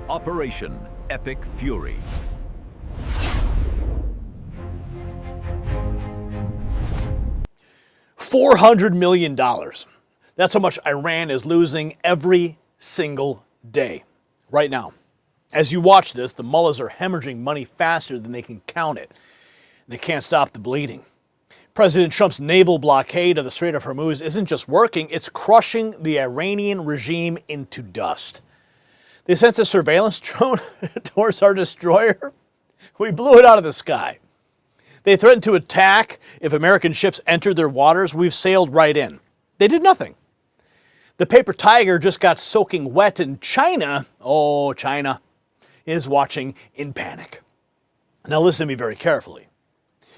Operation Epic Fury. $400 million. That's how much Iran is losing every single day right now. As you watch this, the mullahs are hemorrhaging money faster than they can count it. They can't stop the bleeding. President Trump's naval blockade of the Strait of Hormuz isn't just working, it's crushing the Iranian regime into dust. They sent a surveillance drone towards our destroyer. We blew it out of the sky. They threatened to attack if American ships entered their waters. We've sailed right in. They did nothing. The paper tiger just got soaking wet, and China, oh, China, is watching in panic. Now listen to me very carefully.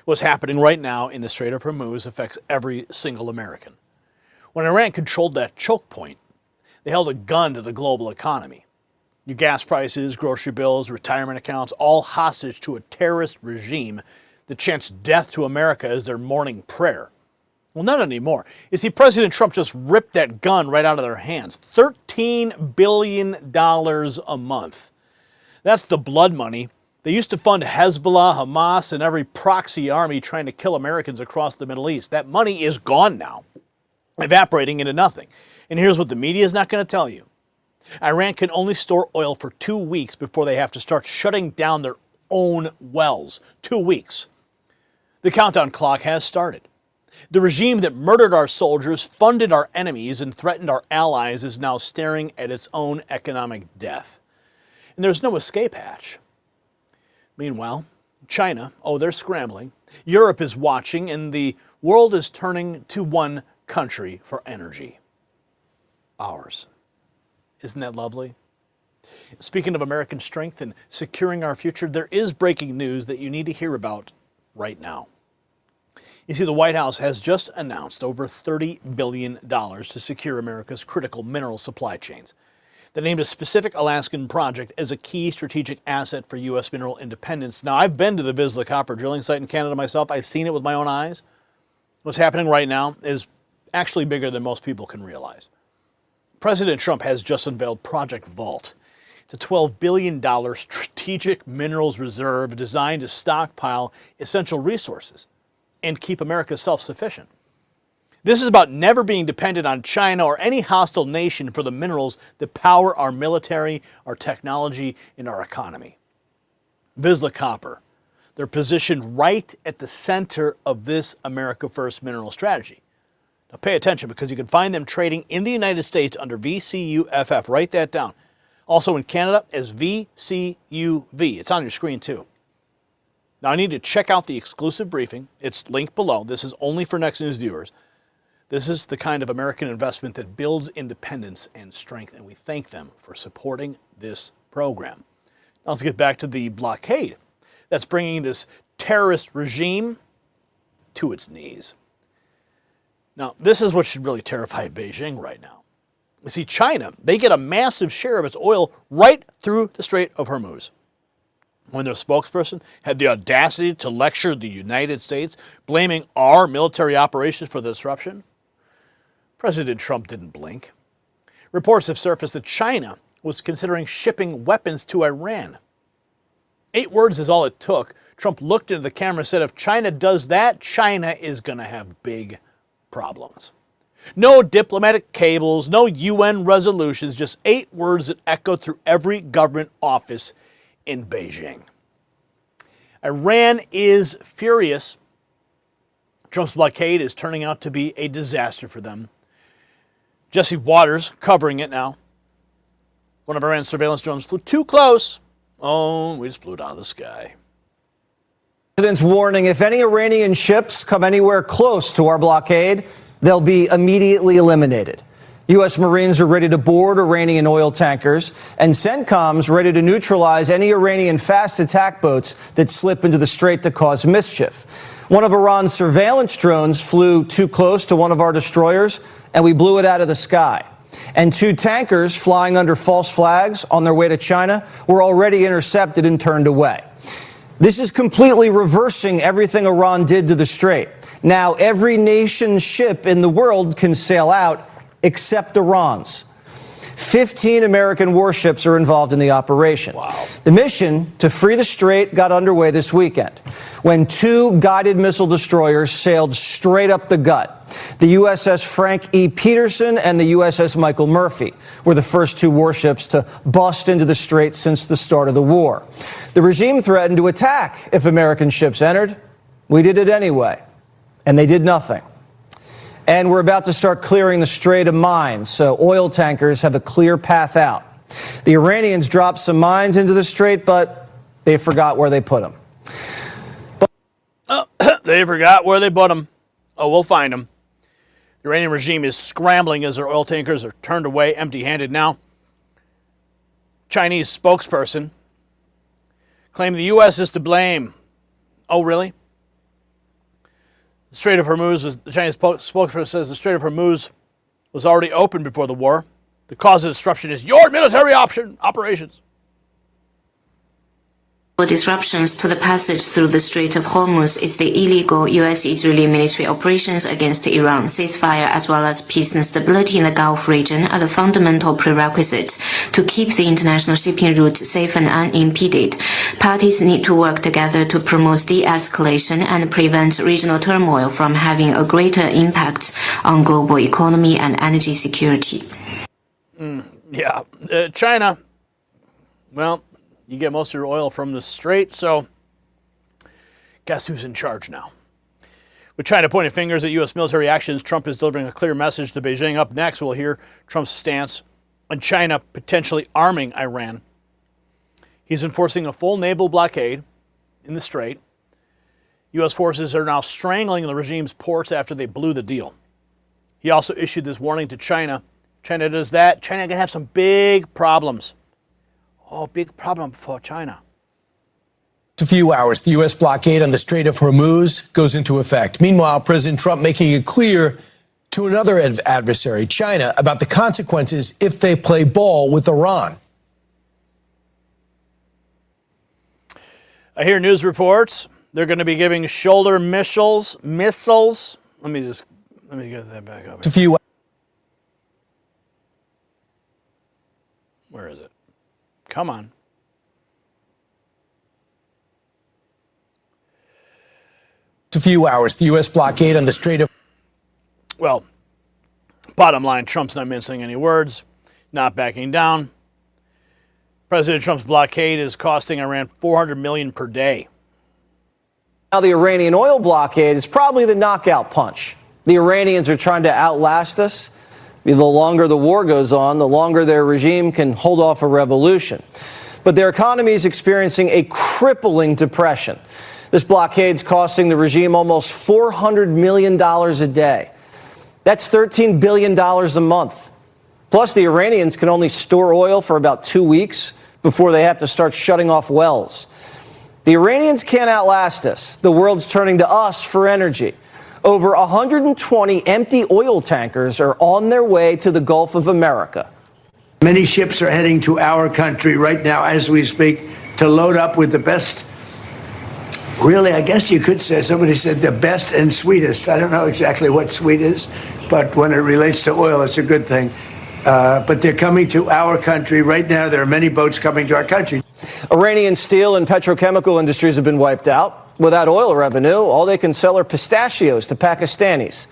What's happening right now in the Strait of Hormuz affects every single American. When Iran controlled that choke point, they held a gun to the global economy. Your gas prices, grocery bills, retirement accounts, all hostage to a terrorist regime that chants death to America as their morning prayer. Well, not anymore. You see, President Trump just ripped that gun right out of their hands. $13 billion a month. That's the blood money they used to fund Hezbollah, Hamas, and every proxy army trying to kill Americans across the Middle East. That money is gone now, evaporating into nothing. And here's what the media is not going to tell you. Iran can only store oil for 2 weeks before they have to start shutting down their own wells. 2 weeks. The countdown clock has started. The regime that murdered our soldiers, funded our enemies, and threatened our allies is now staring at its own economic death. And there's no escape hatch. Meanwhile, China, oh, they're scrambling. Europe is watching, and the world is turning to one country for energy. Ours. Isn't that lovely? Speaking of American strength and securing our future, there is breaking news that you need to hear about right now. You see, the White House has just announced over $30 billion to secure America's critical mineral supply chains. They named a specific Alaskan project as a key strategic asset for U.S. mineral independence. Now, I've been to the Vizsla copper drilling site in Canada myself. I've seen it with my own eyes. What's happening right now is actually bigger than most people can realize. President Trump has just unveiled Project Vault. It's a $12 billion strategic minerals reserve designed to stockpile essential resources and keep America self-sufficient. This is about never being dependent on China or any hostile nation for the minerals that power our military, our technology, and our economy. Vizsla Copper, they're positioned right at the center of this America First mineral strategy. Now pay attention, because you can find them trading in the United States under VCUFF. Write that down. Also in Canada as VCU.V. It's on your screen too. Now I need to check out the exclusive briefing. It's linked below. This is only for Next News viewers. This is the kind of American investment that builds independence and strength, and we thank them for supporting this program. Now let's get back to the blockade that's bringing this terrorist regime to its knees. Now, this is what should really terrify Beijing right now. You see, China, they get a massive share of its oil right through the Strait of Hormuz. When their spokesperson had the audacity to lecture the United States, blaming our military operations for the disruption, President Trump didn't blink. Reports have surfaced that China was considering shipping weapons to Iran. 8 words is all it took. Trump looked into the camera and said, if China does that, China is going to have big problems. No diplomatic cables, no UN resolutions, just 8 words that echoed through every government office in Beijing. Iran is furious. Trump's blockade is turning out to be a disaster for them. Jesse Waters covering it now. One of Iran's surveillance drones flew too close. Oh, we just blew it out of the sky. President's warning, if any Iranian ships come anywhere close to our blockade, they'll be immediately eliminated. U.S. Marines are ready to board Iranian oil tankers, and CENTCOM's ready to neutralize any Iranian fast attack boats that slip into the strait to cause mischief. One of Iran's surveillance drones flew too close to one of our destroyers, and we blew it out of the sky. And 2 tankers flying under false flags on their way to China were already intercepted and turned away. This is completely reversing everything Iran did to the strait. Now, every nation's ship in the world can sail out except Iran's. 15 American warships are involved in the operation. Wow. The mission to free the strait got underway this weekend when 2 guided missile destroyers sailed straight up the gut. The USS Frank E. Peterson and the USS Michael Murphy were the first 2 warships to bust into the strait since the start of the war. The regime threatened to attack if American ships entered. We did it anyway, and they did nothing. And we're about to start clearing the strait of mines, so oil tankers have a clear path out. The Iranians dropped some mines into the strait, but they forgot where they put them. They forgot where they put them. Oh, we'll find them. The Iranian regime is scrambling as their oil tankers are turned away empty-handed now. Chinese spokesperson claimed the U.S. is to blame. Oh, really? The Strait of Hormuz, the Chinese spokesperson says the Strait of Hormuz was already open before the war. The cause of disruption is your military operations. Disruptions to the passage through the Strait of Hormuz is the illegal U.S.-Israeli military operations against Iran. Ceasefire as well as peace and stability in the Gulf region are the fundamental prerequisites to keep the international shipping route safe and unimpeded. Parties need to work together to promote de-escalation and prevent regional turmoil from having a greater impact on global economy and energy security. China, well, you get most of your oil from the strait, so guess who's in charge now? With China pointing fingers at U.S. military actions, Trump is delivering a clear message to Beijing. Up next, we'll hear Trump's stance on China potentially arming Iran. He's enforcing a full naval blockade in the strait. U.S. forces are now strangling the regime's ports after they blew the deal. He also issued this warning to China. China does that, China can have some big problems. Oh, big problem for China. In a few hours, the U.S. blockade on the Strait of Hormuz goes into effect. Meanwhile, President Trump making it clear to another adversary, China, about the consequences if they play ball with Iran. I hear news reports. They're going to be giving shoulder missiles. Let me get that back up. A few. Where is it? Come on. A few hours, the U.S. blockade on the Strait of... Well, bottom line, Trump's not mincing any words, not backing down. President Trump's blockade is costing Iran $400 million per day. Now, the Iranian oil blockade is probably the knockout punch. The Iranians are trying to outlast us. The longer the war goes on, the longer their regime can hold off a revolution. But their economy is experiencing a crippling depression. This blockade's costing the regime almost $400 million a day. That's $13 billion a month. Plus, the Iranians can only store oil for about 2 weeks before they have to start shutting off wells. The Iranians can't outlast us. The world's turning to us for energy. Over 120 empty oil tankers are on their way to the Gulf of America. Many ships are heading to our country right now as we speak to load up with the best. Really, I guess you could say, somebody said the best and sweetest. I don't know exactly what sweet is, but when it relates to oil, it's a good thing. But they're coming to our country right now. There are many boats coming to our country. Iranian steel and petrochemical industries have been wiped out. Without oil revenue, all they can sell are pistachios to Pakistanis.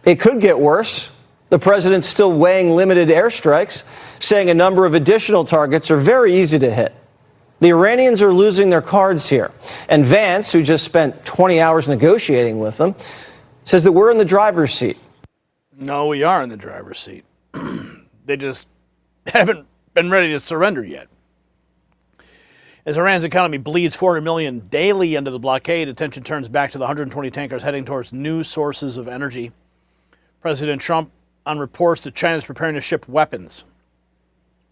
It could get worse. The president's still weighing limited airstrikes, saying a number of additional targets are very easy to hit. The Iranians are losing their cards here. And Vance, who just spent 20 hours negotiating with them, says that we're in the driver's seat. No, we are in the driver's seat. They just haven't been ready to surrender yet. As Iran's economy bleeds $400 million daily under the blockade, attention turns back to the 120 tankers heading towards new sources of energy. President Trump on reports that China is preparing to ship weapons.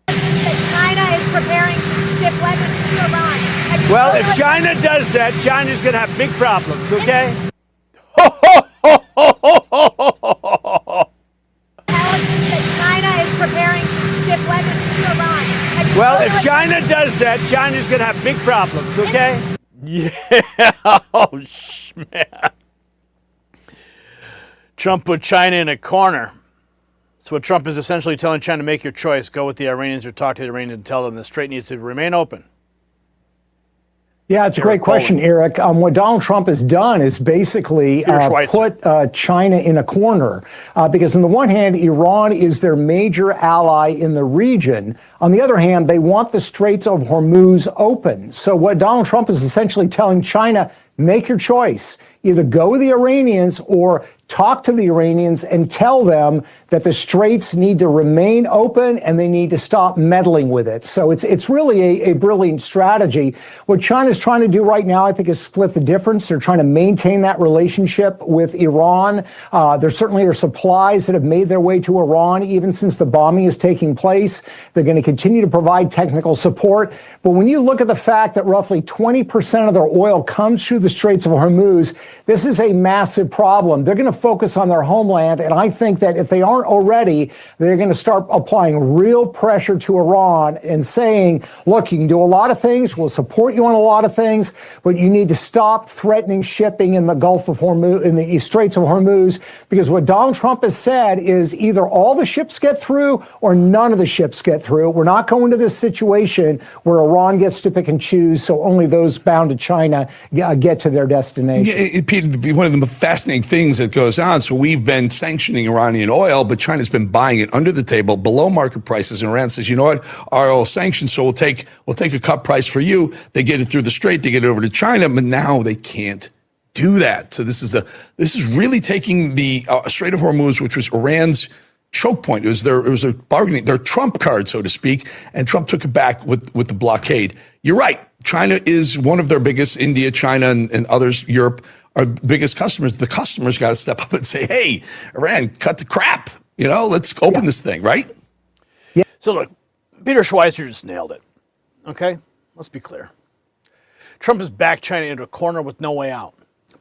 China is preparing to ship weapons to Iran. Well, if China does that, China's going to have big problems, okay? China is preparing to ship weapons to Iran. Well, if China does that, China's going to have big problems, okay? Yeah, oh, man. Trump put China in a corner. So what Trump is essentially telling China, make your choice. Go with the Iranians or talk to the Iranians and tell them the strait needs to remain open. Yeah, it's a great question, Eric. What Donald Trump has done is basically put China in a corner because on the one hand, Iran is their major ally in the region. On the other hand, they want the Straits of Hormuz open. So what Donald Trump is essentially telling China, make your choice. Either go with the Iranians or talk to the Iranians and tell them that the straits need to remain open and they need to stop meddling with it. So it's really a brilliant strategy. What China's trying to do right now, I think, is split the difference. They're trying to maintain that relationship with Iran. There certainly are supplies that have made their way to Iran even since the bombing is taking place. They're going to continue to provide technical support. But when you look at the fact that roughly 20% of their oil comes through the Straits of Hormuz, this is a massive problem. They're going to focus on their homeland, and I think that if they aren't already, they're going to start applying real pressure to Iran and saying, look, you can do a lot of things, we'll support you on a lot of things, but you need to stop threatening shipping in the Gulf of Hormuz, in the Straits of Hormuz, because what Donald Trump has said is either all the ships get through or none of the ships get through. We're not going to this situation where Iran gets to pick and choose, so only those bound to China get to their destination. Yeah, Peter, one of the fascinating things that goes on, so we've been sanctioning Iranian oil, but China's been buying it under the table below market prices, and Iran says, you know what, our oil sanctioned, so we'll take a cut price for you. They get it through the strait, they get it over to China, but now they can't do that. So this is really taking the Strait of Hormuz, which was Iran's choke point. It was their bargaining, their trump card, so to speak, and Trump took it back with the blockade. You're right. China is one of their biggest, India, China, and others, Europe, are biggest customers. The customers got to step up and say, hey, Iran, cut the crap. You know, let's open this thing, right? Yeah. So look, Peter Schweizer just nailed it. Okay? Let's be clear. Trump has backed China into a corner with no way out.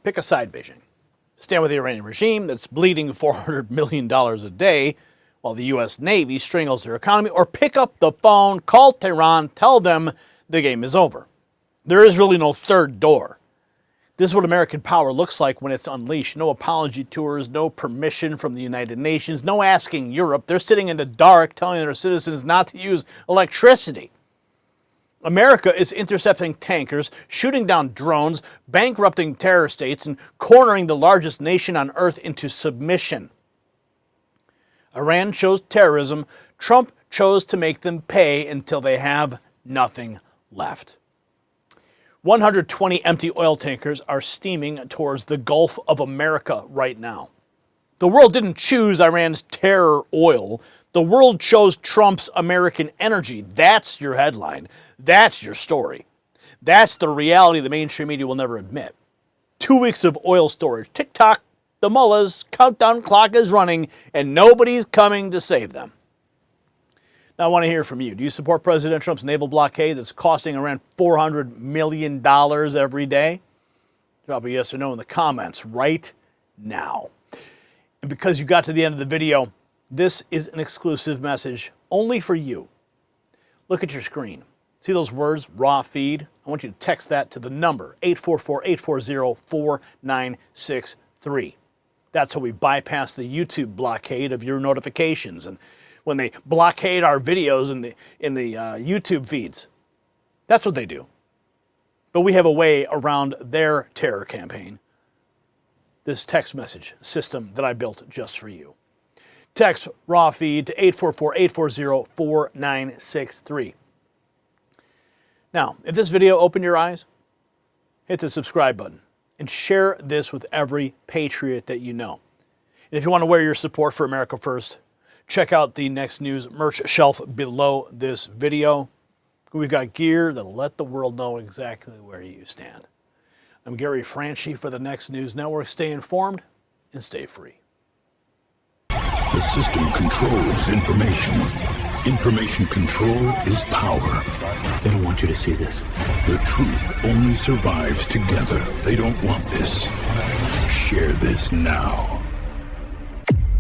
Pick a side, Beijing. Stand with the Iranian regime that's bleeding $400 million a day while the U.S. Navy strangles their economy, or pick up the phone, call Tehran, tell them the game is over. There is really no third door. This is what American power looks like when it's unleashed. No apology tours, no permission from the United Nations, no asking Europe. They're sitting in the dark telling their citizens not to use electricity. America is intercepting tankers, shooting down drones, bankrupting terror states, and cornering the largest nation on earth into submission. Iran chose terrorism. Trump chose to make them pay until they have nothing left. 120 empty oil tankers are steaming towards the Gulf of America right now. The world didn't choose Iran's terror oil. The world chose Trump's American energy. That's your headline. That's your story. That's the reality the mainstream media will never admit. 2 weeks of oil storage. Tick-tock, the mullahs' countdown clock is running, and nobody's coming to save them. Now, I want to hear from you. Do you support President Trump's naval blockade that's costing around $400 million every day? Drop a yes or no in the comments right now. And because you got to the end of the video, this is an exclusive message only for you. Look at your screen. See those words, raw feed? I want you to text that to the number 844-840-4963. That's how we bypass the YouTube blockade of your notifications. And when they blockade our videos in the YouTube feeds, that's what they do. But we have a way around their terror campaign. This text message system that I built just for you. Text raw feed to 844-840-4963. Now, if this video opened your eyes, hit the subscribe button and share this with every patriot that you know. And if you want to wear your support for America First, check out the Next News merch shelf below this video. We've got gear that'll let the world know exactly where you stand. I'm Gary Franchi for the Next News Network. Stay informed and stay free. The system controls information. Information control is power. They don't want you to see this. The truth only survives together. They don't want this. Share this now.